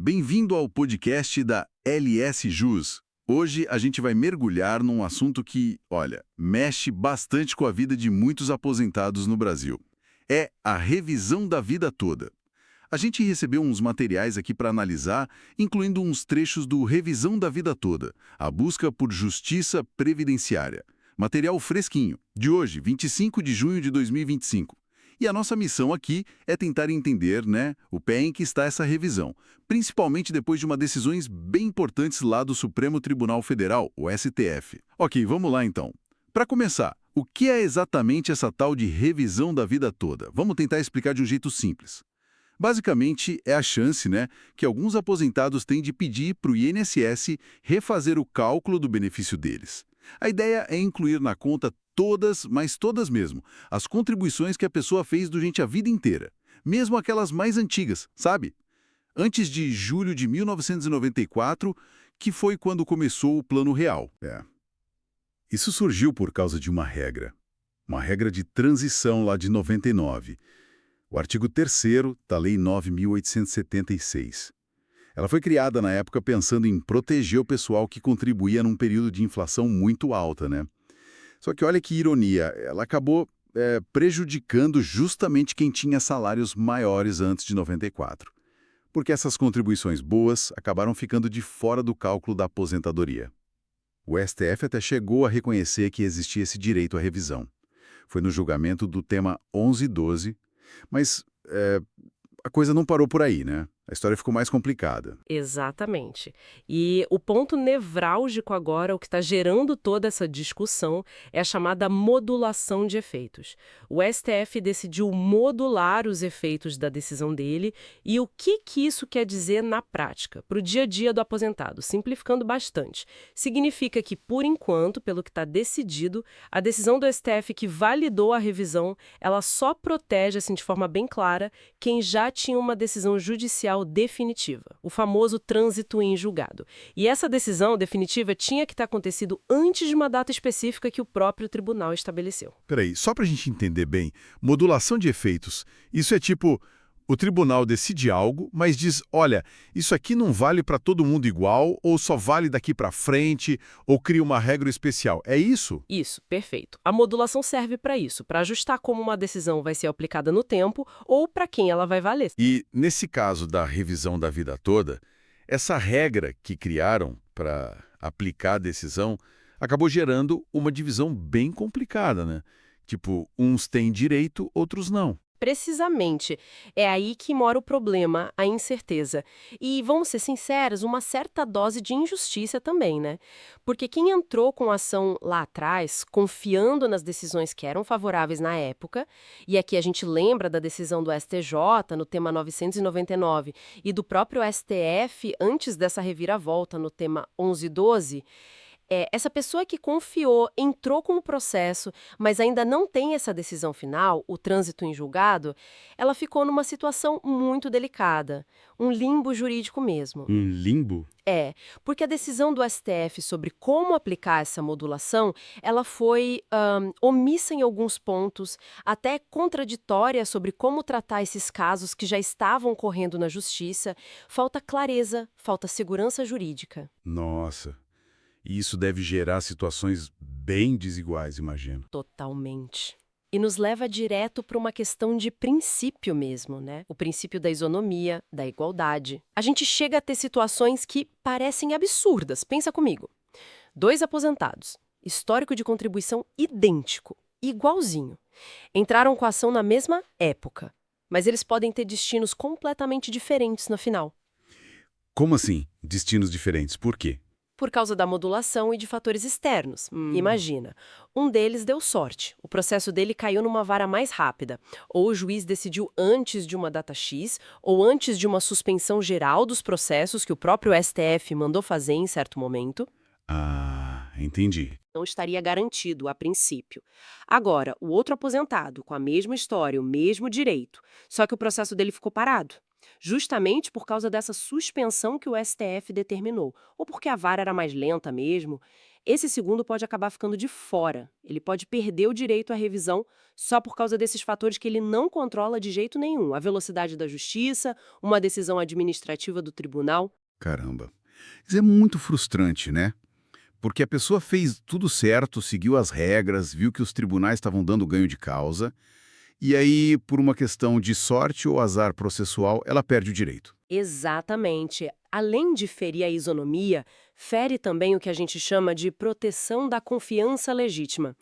Bem-vindo ao podcast da LS Jus. Hoje a gente vai mergulhar num assunto que, olha, mexe bastante com a vida de muitos aposentados no Brasil. É a revisão da vida toda. A gente recebeu uns materiais aqui para analisar, incluindo uns trechos do Revisão da Vida Toda, a busca por justiça previdenciária. Material fresquinho, de hoje, 25 de junho de 2025. E a nossa missão aqui é tentar entender, o pé em que está essa revisão, principalmente depois de umas decisões bem importantes lá do Supremo Tribunal Federal, o STF. Ok, vamos lá então. Para começar, o que é exatamente essa tal de revisão da vida toda? Vamos tentar explicar de um jeito simples. Basicamente, é a chance, que alguns aposentados têm de pedir para o INSS refazer o cálculo do benefício deles. A ideia é incluir na conta todas, mas todas mesmo, as contribuições que a pessoa fez durante a vida inteira, mesmo aquelas mais antigas, sabe? Antes de julho de 1994, que foi quando começou o Plano Real. Isso surgiu por causa de uma regra de transição lá de 99. O artigo 3º da Lei 9.876. Ela foi criada na época pensando em proteger o pessoal que contribuía num período de inflação muito alta, Só que olha que ironia, ela acabou prejudicando justamente quem tinha salários maiores antes de 94. Porque essas contribuições boas acabaram ficando de fora do cálculo da aposentadoria. O STF até chegou a reconhecer que existia esse direito à revisão. Foi no julgamento do tema 1112, mas a coisa não parou por aí, A história ficou mais complicada. Exatamente. E o ponto nevrálgico agora, o que está gerando toda essa discussão, é a chamada modulação de efeitos. O STF decidiu modular os efeitos da decisão dele e o que isso quer dizer na prática, para o dia a dia do aposentado, simplificando bastante. Significa que, por enquanto, pelo que está decidido, a decisão do STF que validou a revisão, ela só protege, assim, de forma bem clara, quem já tinha uma decisão judicial definitiva, o famoso trânsito em julgado. E essa decisão definitiva tinha que ter acontecido antes de uma data específica que o próprio tribunal estabeleceu. Peraí, só para a gente entender bem, modulação de efeitos, isso é tipo, o tribunal decide algo, mas diz, olha, isso aqui não vale para todo mundo igual, ou só vale daqui para frente, ou cria uma regra especial. É isso? Isso, perfeito. A modulação serve para isso, para ajustar como uma decisão vai ser aplicada no tempo ou para quem ela vai valer. E, nesse caso da revisão da vida toda, essa regra que criaram para aplicar a decisão acabou gerando uma divisão bem complicada, Tipo, uns têm direito, outros não. Precisamente. É aí que mora o problema, a incerteza. E, vamos ser sinceros, uma certa dose de injustiça também, Porque quem entrou com a ação lá atrás, confiando nas decisões que eram favoráveis na época, e aqui a gente lembra da decisão do STJ no tema 999 e do próprio STF antes dessa reviravolta no tema 1112, essa pessoa que confiou, entrou com o processo, mas ainda não tem essa decisão final, o trânsito em julgado, ela ficou numa situação muito delicada, um limbo jurídico mesmo. Um limbo? Porque a decisão do STF sobre como aplicar essa modulação, ela foi omissa em alguns pontos, até contraditória sobre como tratar esses casos que já estavam correndo na justiça. Falta clareza, falta segurança jurídica. Nossa. E isso deve gerar situações bem desiguais, imagino. Totalmente. E nos leva direto para uma questão de princípio mesmo, O princípio da isonomia, da igualdade. A gente chega a ter situações que parecem absurdas. Pensa comigo. 2 aposentados, histórico de contribuição idêntico, igualzinho. Entraram com a ação na mesma época, mas eles podem ter destinos completamente diferentes no final. Como assim? Destinos diferentes? Por quê? Por causa da modulação e de fatores externos. Imagina, um deles deu sorte, o processo dele caiu numa vara mais rápida, ou o juiz decidiu antes de uma data X, ou antes de uma suspensão geral dos processos que o próprio STF mandou fazer em certo momento. Ah, entendi. Não estaria garantido, a princípio. Agora, o outro aposentado, com a mesma história, o mesmo direito, só que o processo dele ficou parado. justamente por causa dessa suspensão que o STF determinou, ou porque a vara era mais lenta mesmo. Esse segundo pode acabar ficando de fora. Ele pode perder o direito à revisão só por causa desses fatores que ele não controla de jeito nenhum. A velocidade da justiça, uma decisão administrativa do tribunal. Caramba. Isso é muito frustrante, né? Porque a pessoa fez tudo certo, seguiu as regras, viu que os tribunais estavam dando ganho de causa, e aí, por uma questão de sorte ou azar processual, ela perde o direito. Exatamente. Além de ferir a isonomia, fere também o que a gente chama de proteção da confiança legítima.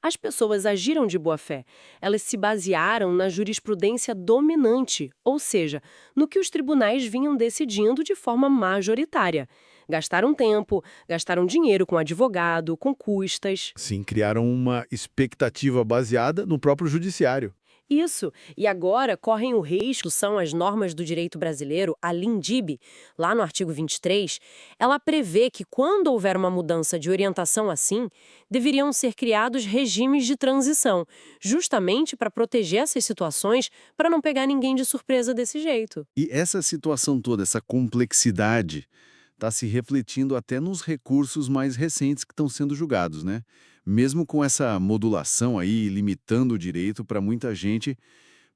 As pessoas agiram de boa fé. Elas se basearam na jurisprudência dominante, ou seja, no que os tribunais vinham decidindo de forma majoritária. Gastaram tempo, gastaram dinheiro com advogado, com custas. Sim, criaram uma expectativa baseada no próprio judiciário. Isso. E agora correm o risco, são as normas do direito brasileiro, a LINDIB, lá no artigo 23, ela prevê que quando houver uma mudança de orientação assim, deveriam ser criados regimes de transição, justamente para proteger essas situações, para não pegar ninguém de surpresa desse jeito. E essa situação toda, essa complexidade, está se refletindo até nos recursos mais recentes que estão sendo julgados, né? Mesmo com essa modulação aí, limitando o direito para muita gente,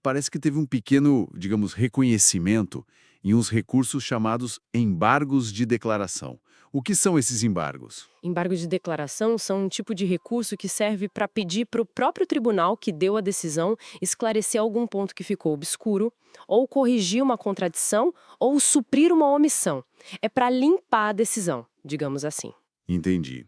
parece que teve um pequeno, digamos, reconhecimento em uns recursos chamados embargos de declaração. O que são esses embargos? Embargos de declaração são um tipo de recurso que serve para pedir para o próprio tribunal que deu a decisão esclarecer algum ponto que ficou obscuro, ou corrigir uma contradição, ou suprir uma omissão. É para limpar a decisão, digamos assim. Entendi.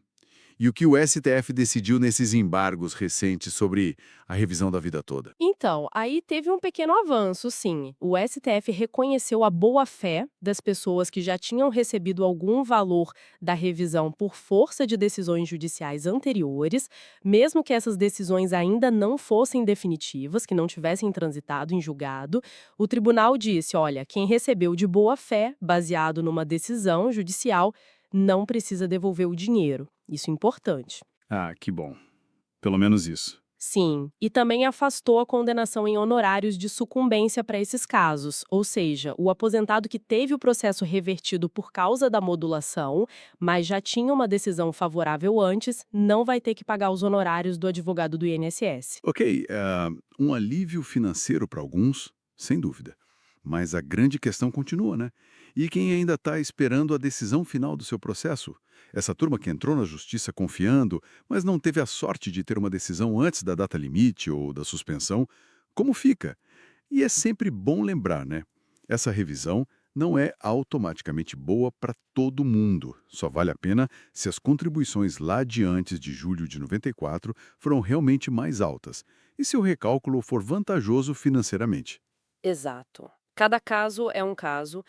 E o que o STF decidiu nesses embargos recentes sobre a revisão da vida toda? Então, aí teve um pequeno avanço, sim. O STF reconheceu a boa-fé das pessoas que já tinham recebido algum valor da revisão por força de decisões judiciais anteriores, mesmo que essas decisões ainda não fossem definitivas, que não tivessem transitado em julgado. O tribunal disse, olha, quem recebeu de boa-fé, baseado numa decisão judicial, não precisa devolver o dinheiro. Isso é importante. Ah, que bom. Pelo menos isso. Sim, e também afastou a condenação em honorários de sucumbência para esses casos, ou seja, o aposentado que teve o processo revertido por causa da modulação, mas já tinha uma decisão favorável antes, não vai ter que pagar os honorários do advogado do INSS. Ok, um alívio financeiro para alguns, sem dúvida. Mas a grande questão continua, né? E quem ainda está esperando a decisão final do seu processo? Essa turma que entrou na justiça confiando, mas não teve a sorte de ter uma decisão antes da data limite ou da suspensão, como fica? E é sempre bom lembrar, né? Essa revisão não é automaticamente boa para todo mundo. Só vale a pena se as contribuições lá de antes de julho de 94 foram realmente mais altas e se o recálculo for vantajoso financeiramente. Exato. Cada caso é um caso.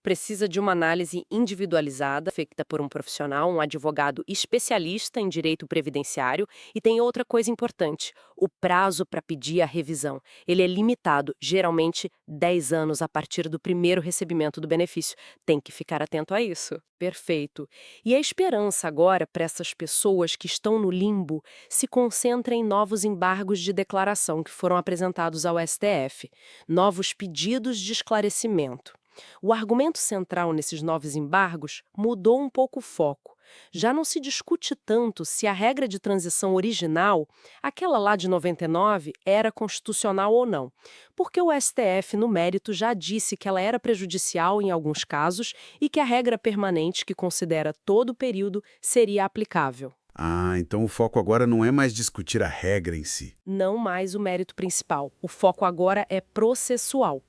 Precisa de uma análise individualizada, feita por um profissional, um advogado especialista em direito previdenciário. E tem outra coisa importante, o prazo para pedir a revisão. Ele é limitado, geralmente 10 anos a partir do primeiro recebimento do benefício. Tem que ficar atento a isso. Perfeito. E a esperança agora para essas pessoas que estão no limbo se concentra em novos embargos de declaração que foram apresentados ao STF, novos pedidos de esclarecimento. O argumento central nesses novos embargos mudou um pouco o foco. Já não se discute tanto se a regra de transição original, aquela lá de 99, era constitucional ou não, porque o STF, no mérito, já disse que ela era prejudicial em alguns casos e que a regra permanente, que considera todo o período, seria aplicável. Ah, então o foco agora não é mais discutir a regra em si. Não mais o mérito principal. O foco agora é processual.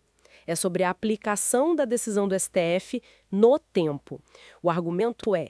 É sobre a aplicação da decisão do STF no tempo. O argumento é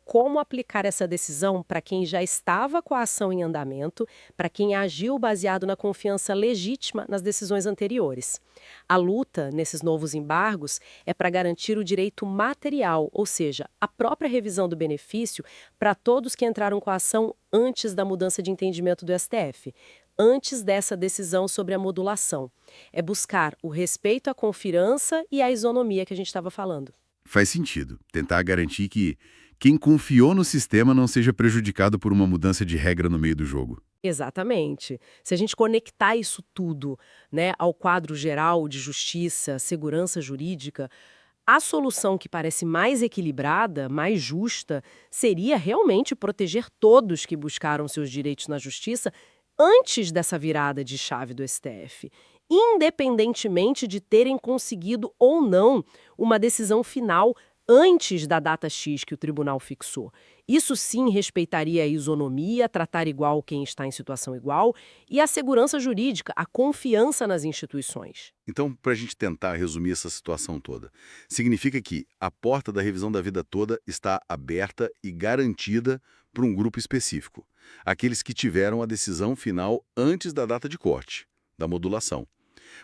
como aplicar essa decisão para quem já estava com a ação em andamento, para quem agiu baseado na confiança legítima nas decisões anteriores. A luta, nesses novos embargos, é para garantir o direito material, ou seja, a própria revisão do benefício para todos que entraram com a ação antes da mudança de entendimento do STF. Antes dessa decisão sobre a modulação. É buscar o respeito à confiança e à isonomia que a gente estava falando. Faz sentido. Tentar garantir que quem confiou no sistema não seja prejudicado por uma mudança de regra no meio do jogo. Exatamente. Se a gente conectar isso tudo, né, ao quadro geral de justiça, segurança jurídica, a solução que parece mais equilibrada, mais justa, seria realmente proteger todos que buscaram seus direitos na justiça antes dessa virada de chave do STF, independentemente de terem conseguido ou não uma decisão final antes da data X que o tribunal fixou. Isso sim respeitaria a isonomia, tratar igual quem está em situação igual e a segurança jurídica, a confiança nas instituições. Então, para a gente tentar resumir essa situação toda, significa que a porta da revisão da vida toda está aberta e garantida para um grupo específico, aqueles que tiveram a decisão final antes da data de corte, da modulação.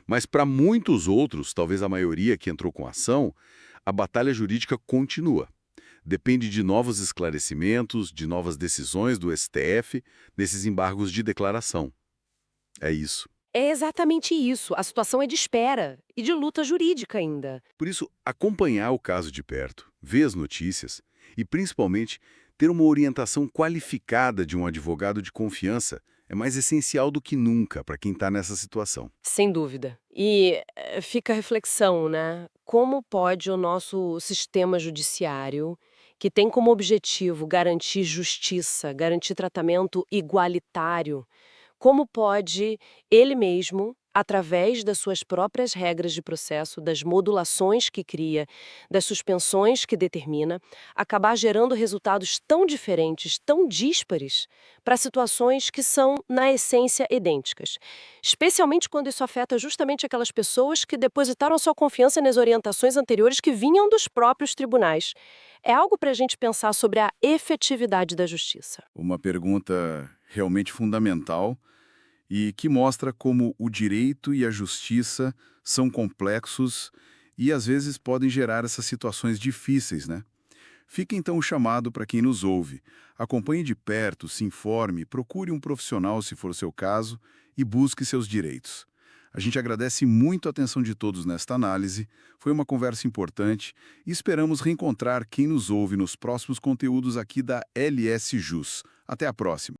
Mas para muitos outros, talvez a maioria que entrou com a ação, a batalha jurídica continua. Depende de novos esclarecimentos, de novas decisões do STF, desses embargos de declaração. É isso. É exatamente isso. A situação é de espera e de luta jurídica ainda. Por isso, acompanhar o caso de perto, ver as notícias e, principalmente, ter uma orientação qualificada de um advogado de confiança é mais essencial do que nunca para quem está nessa situação. Sem dúvida. E fica a reflexão, né? Como pode o nosso sistema judiciário, que tem como objetivo garantir justiça, garantir tratamento igualitário, como pode ele mesmo, através das suas próprias regras de processo, das modulações que cria, das suspensões que determina, acabar gerando resultados tão diferentes, tão díspares, para situações que são, na essência, idênticas. Especialmente quando isso afeta justamente aquelas pessoas que depositaram sua confiança nas orientações anteriores que vinham dos próprios tribunais. É algo para a gente pensar sobre a efetividade da justiça. Uma pergunta realmente fundamental e que mostra como o direito e a justiça são complexos e às vezes podem gerar essas situações difíceis, né? Fica então o chamado para quem nos ouve. Acompanhe de perto, se informe, procure um profissional se for o seu caso e busque seus direitos. A gente agradece muito a atenção de todos nesta análise, foi uma conversa importante e esperamos reencontrar quem nos ouve nos próximos conteúdos aqui da LS Jus. Até a próxima!